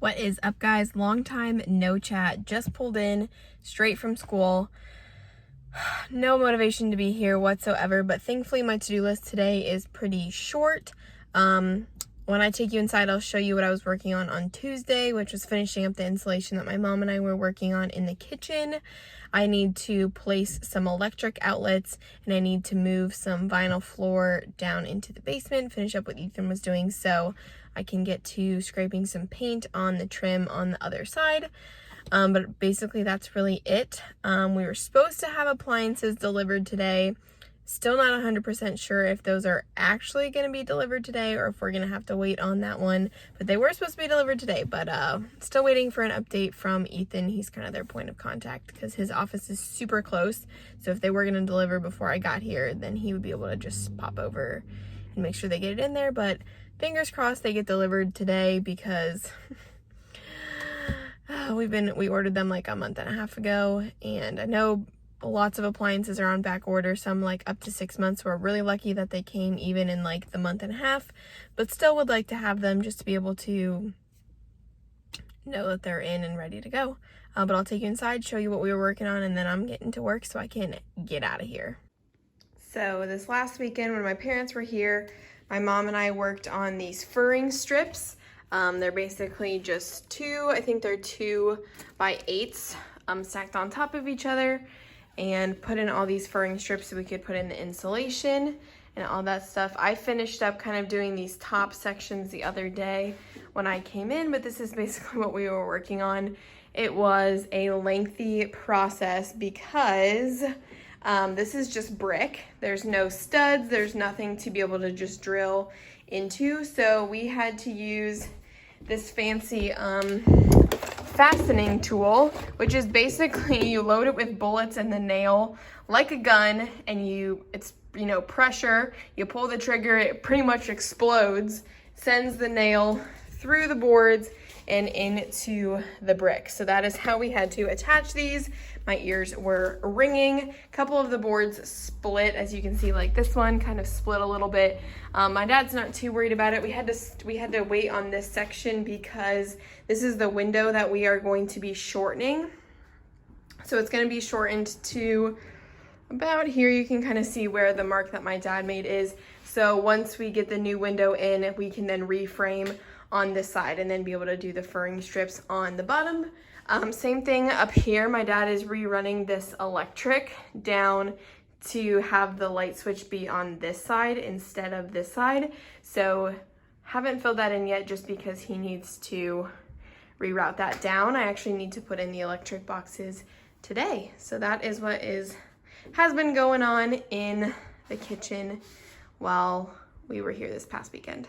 What is up, guys? Long time no chat. Just pulled in straight from school. No motivation to be here whatsoever, but thankfully my to-do list today is pretty short. When I take you inside, I'll show you what I was working on Tuesday, which was finishing up the insulation that my mom and I were working on in the kitchen. I need to place some electric outlets, and I need to move some vinyl floor down into the basement, finish up what Ethan was doing so I can get to scraping some paint on the trim on the other side. But basically that's really it. We were supposed to have appliances delivered today. Still not 100% sure if those are actually going to be delivered today or if we're going to have to wait on that one. But they were supposed to be delivered today, but still waiting for an update from Ethan. He's kind of their point of contact because his office is super close. So if they were going to deliver before I got here, then he would be able to just pop over and make sure they get it in there. But fingers crossed they get delivered today because we ordered them like a month and a half ago, and I know lots of appliances are on back order, some like up to 6 months. We're really lucky that they came even in like the month and a half, but still would like to have them just to be able to know that they're in and ready to go. But I'll take you inside, show you what we were working on, and then I'm getting to work so I can get out of here. So this last weekend when my parents were here, my mom and I worked on these furring strips. They're basically just I think they're 2x8s stacked on top of each other, and put in all these furring strips so we could put in the insulation and all that stuff. I finished up kind of doing these top sections the other day when I came in, but this is basically what we were working on. It was a lengthy process because this is just brick. There's no studs, there's nothing to be able to just drill into. So we had to use this fancy fastening tool, which is basically you load it with bullets and the nail like a gun, and it's pressure, you pull the trigger, it pretty much explodes, sends the nail through the boards and into the brick. So that is how we had to attach these. My ears were ringing. A couple of the boards split, as you can see, like this one kind of split a little bit. My dad's not too worried about it. We had to wait on this section because this is the window that we are going to be shortening. So it's going to be shortened to about here. You can kind of see where the mark that my dad made is. So once we get the new window in, we can then reframe on this side and then be able to do the furring strips on the bottom. Same thing up here. My dad is rerunning this electric down to have the light switch be on this side instead of this side. So haven't filled that in yet just because he needs to reroute that down. I actually need to put in the electric boxes today. So that is what has been going on in the kitchen while we were here this past weekend.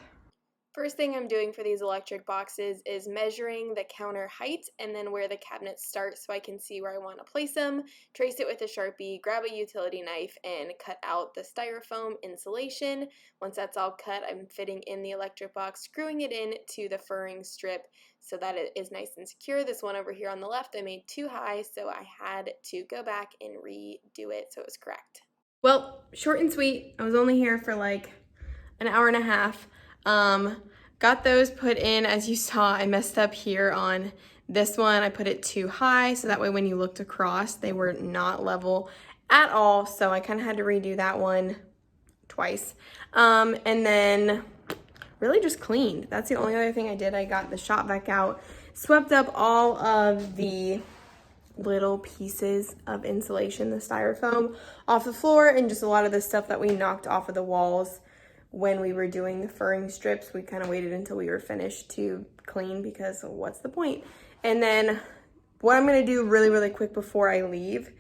First thing I'm doing for these electric boxes is measuring the counter height and then where the cabinets start so I can see where I want to place them, trace it with a Sharpie, grab a utility knife, and cut out the styrofoam insulation. Once that's all cut, I'm fitting in the electric box, screwing it in to the furring strip so that it is nice and secure. This one over here on the left I made too high, so I had to go back and redo it so it was correct. Well, short and sweet. I was only here for like an hour and a half. Got those put in. As you saw, I messed up here on this one. I put it too high, so that way when you looked across, they were not level at all. So I kind of had to redo that one twice. And then really just cleaned. That's the only other thing I did. I got the shop vac out, swept up all of the little pieces of insulation, the styrofoam, off the floor, and just a lot of the stuff that we knocked off of the walls. When we were doing the furring strips, we kind of waited until we were finished to clean because what's the point? And then what I'm going to do really, really quick before I leave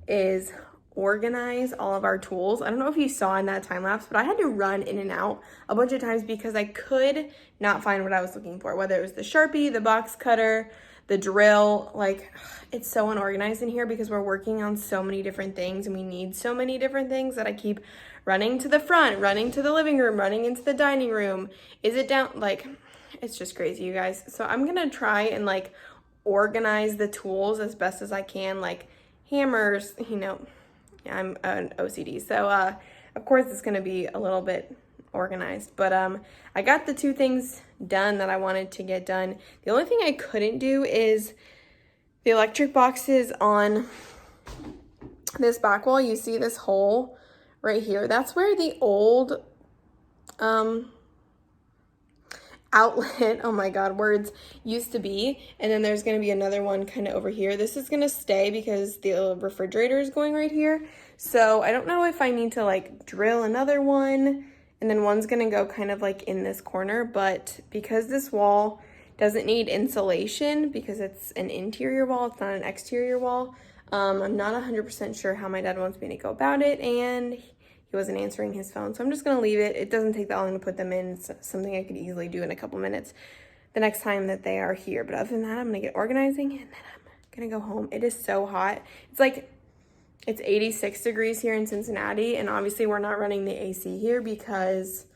is organize all of our tools. I don't know if you saw in that time lapse, but I had to run in and out a bunch of times because I could not find what I was looking for, whether it was the Sharpie, the box cutter, the drill. Like, it's so unorganized in here because we're working on so many different things and we need so many different things that I keep running to the front, running to the living room, running into the dining room. Is it down? Like, it's just crazy, you guys. So I'm gonna try and like organize the tools as best as I can, like hammers, I'm an OCD. So of course it's gonna be a little bit organized. But I got the 2 things done that I wanted to get done. The only thing I couldn't do is the electric boxes on this back wall. You see this hole right here? That's where the old outlet, oh my god, words, used to be. And then there's going to be another one kind of over here. This is going to stay because the refrigerator is going right here. So I don't know if I need to like drill another one, and then one's going to go kind of like in this corner. But because this wall doesn't need insulation because it's an interior wall, it's not an exterior wall, I'm not 100% sure how my dad wants me to go about it, and he wasn't answering his phone, so I'm just going to leave it. It doesn't take that long to put them in. It's something I could easily do in a couple minutes the next time that they are here. But other than that, I'm going to get organizing, and then I'm going to go home. It is so hot. It's 86 degrees here in Cincinnati, and obviously we're not running the AC here because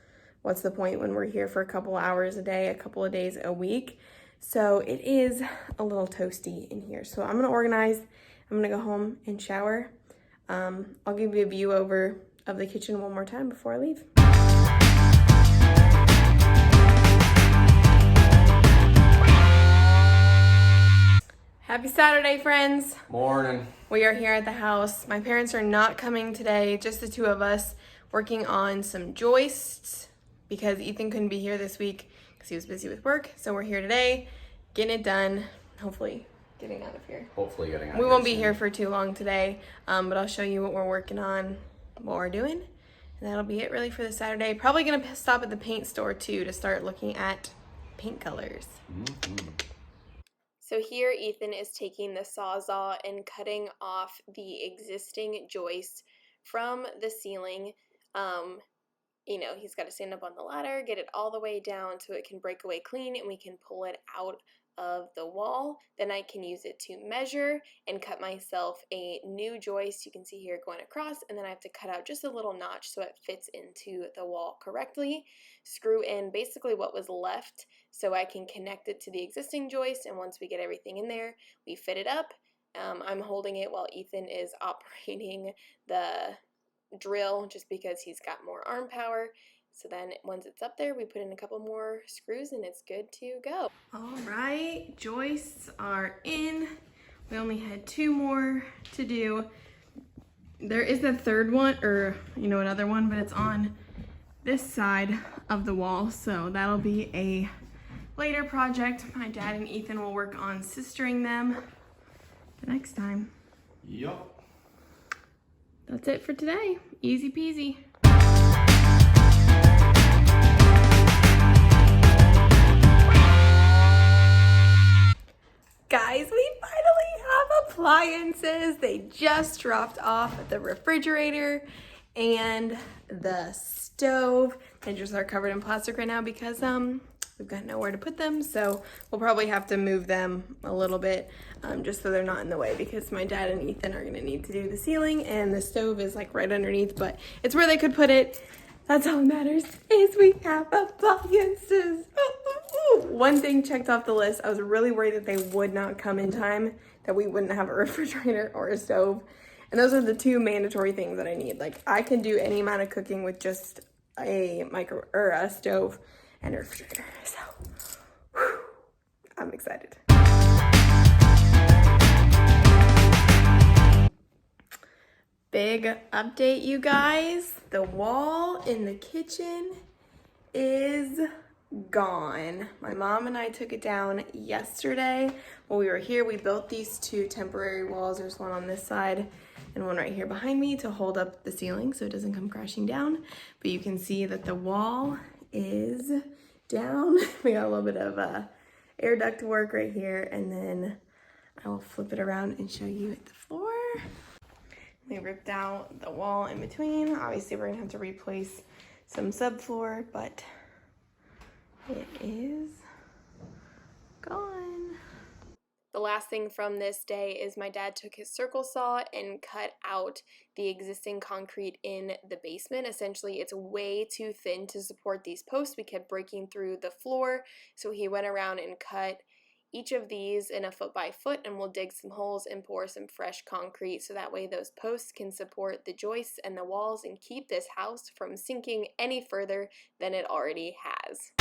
what's the point when we're here for a couple hours a day, a couple of days a week? So it is a little toasty in here. So I'm going to organize. I'm going to go home and shower. I'll give you a view over of the kitchen one more time before I leave. Happy Saturday, friends. Morning. We are here at the house. My parents are not coming today, just the 2 of us working on some joists because Ethan couldn't be here this week because he was busy with work. So we're here today, getting it done, hopefully getting out of here. We won't be here for too long today, but I'll show you what we're working on, what we're doing. And that'll be it really for the Saturday. Probably gonna stop at the paint store too to start looking at paint colors. So here Ethan is taking the Sawzall and cutting off the existing joist from the ceiling. You know, he's got to stand up on the ladder, get it all the way down so it can break away clean and we can pull it out of the wall. Then I can use it to measure and cut myself a new joist. You can see here going across, and then I have to cut out just a little notch so it fits into the wall correctly. Screw in basically what was left so I can connect it to the existing joist, and once we get everything in there, we fit it up. I'm holding it while Ethan is operating the drill just because he's got more arm power. So then once it's up there, we put in a couple more screws and it's good to go. All right, joists are in. We only had 2 more to do. There is a third one, or another one, but it's on this side of the wall. So that'll be a later project. My dad and Ethan will work on sistering them the next time. Yup. That's it for today. Easy peasy. Guys, we finally have appliances. They just dropped off at the refrigerator and the stove. They just are covered in plastic right now because we've got nowhere to put them. So we'll probably have to move them a little bit just so they're not in the way, because my dad and Ethan are gonna need to do the ceiling and the stove is like right underneath, but it's where they could put it. That's all that matters, is we have appliances. One thing checked off the list. I was really worried that they would not come in time, that we wouldn't have a refrigerator or a stove. And those are the 2 mandatory things that I need. Like, I can do any amount of cooking with just a a stove and a refrigerator. So, whew, I'm excited. Big update, you guys. The wall in the kitchen is gone. My mom and I took it down yesterday when we were here. We built these 2 temporary walls. There's one on this side and one right here behind me to hold up the ceiling so it doesn't come crashing down. But you can see that the wall is down. We got a little bit of air duct work right here, and then I will flip it around and show you the floor. We ripped out the wall in between. Obviously, we're gonna have to replace some subfloor, but it is gone. The last thing from this day is my dad took his circle saw and cut out the existing concrete in the basement. Essentially, it's way too thin to support these posts. We kept breaking through the floor, so he went around and cut each of these in a foot by foot, and we'll dig some holes and pour some fresh concrete so that way those posts can support the joists and the walls and keep this house from sinking any further than it already has.